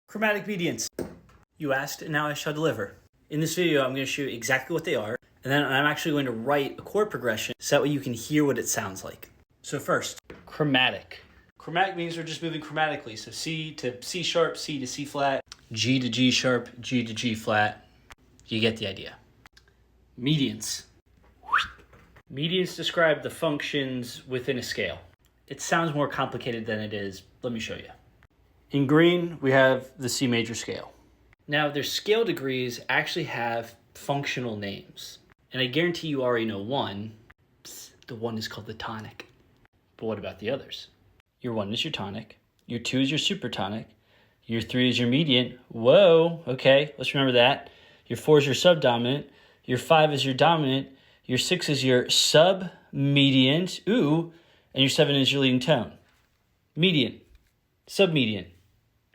Chromatic Mediants. You asked, and now I shall deliver. In this video, I'm going to show you exactly what they are, and then I'm actually going to write a chord progression so that way you can hear what it sounds like. So first, chromatic. Chromatic means we're just moving chromatically. So C to C sharp, C to C flat, G to G sharp, G to G flat. You get the idea. Mediants. Mediants describe the functions within a scale. It sounds more complicated than it is. Let me show you. In green, we have the C major scale. Now, their scale degrees actually have functional names. And I guarantee you already know one. The one is called the tonic. But what about the others? Your 1 is your tonic. Your 2 is your supertonic. Your 3 is your mediant. Whoa, okay, let's remember that. Your 4 is your subdominant. Your 5 is your dominant. Your 6 is your submediant. Ooh, and your 7 is your leading tone. Mediant, submediant,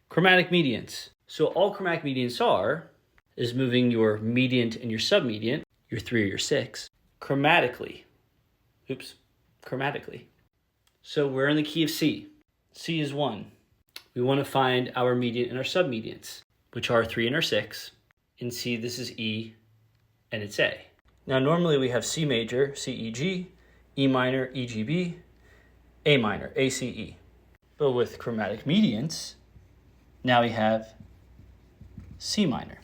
chromatic mediants. So all chromatic mediants are is moving your mediant and your submediant, your 3 or your 6, chromatically. Chromatically. So we're in the key of C. C is 1. We want to find our mediant and our submediants, which are 3 and our 6. In C, this is E, and it's A. Now, normally we have C major, C, E, G, E minor, E, G, B, A minor, A, C, E. But with chromatic mediants, now we have C minor,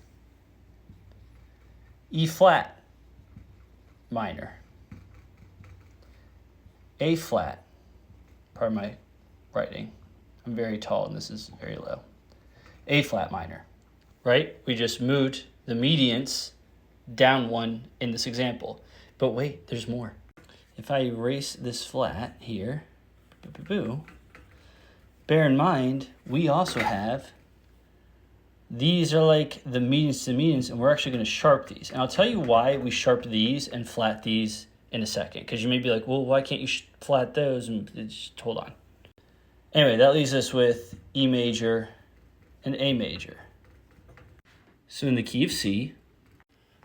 E flat minor, A flat, pardon my writing, I'm very tall and this is very low, A flat minor, right? We just moved the mediants down 1 in this example. But wait, there's more. If I erase this flat here, bear in mind, we also have, these are like the medians to the medians, and we're actually going to sharp these. And I'll tell you why we sharp these and flat these in a second. Because you may be like, well, why can't you flat those? And just hold on. Anyway, that leaves us with E major and A major. So in the key of C,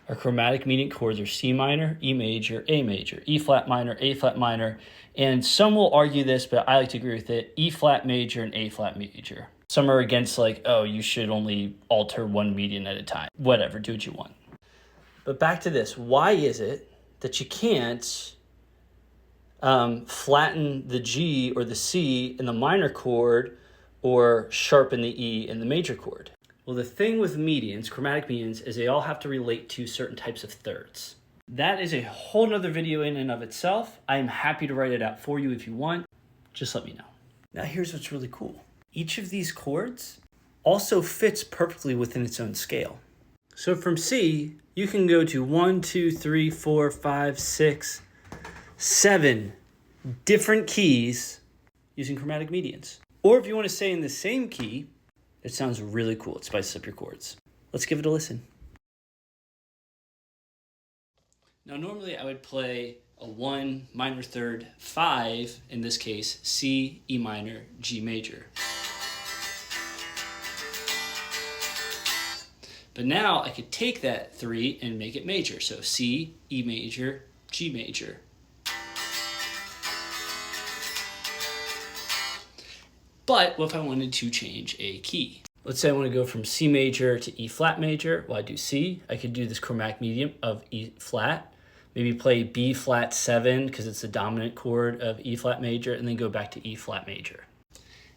our chromatic mediant chords are C minor, E major, E flat minor, and some will argue this, but I like to agree with it, E flat major and A flat major. Some are against like, oh, you should only alter one median at a time. Whatever, do what you want. But back to this, why is it that you can't flatten the G or the C in the minor chord or sharpen the E in the major chord? Well, the thing with medians, chromatic medians, is they all have to relate to certain types of thirds. That is a whole nother video in and of itself. I'm happy to write it out for you if you want. Just let me know. Now here's what's really cool. Each of these chords also fits perfectly within its own scale. So from C, you can go to 1, 2, 3, 4, 5, 6, 7 different keys using chromatic medians. Or if you want to stay in the same key, it sounds really cool. It spices up your chords. Let's give it a listen. Now, normally I would play a 1 minor third 5, in this case, C, E minor, G major. But now I could take that 3 and make it major. So C, E major, G major. But what if I wanted to change a key? Let's say I want to go from C major to E flat major. Well, I do C. I could do this chromatic medium of E flat. Maybe play B flat 7 because it's the dominant chord of E flat major, and then go back to E flat major.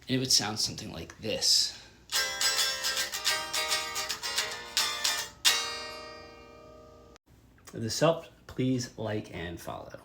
And it would sound something like this. If this helped, please like and follow.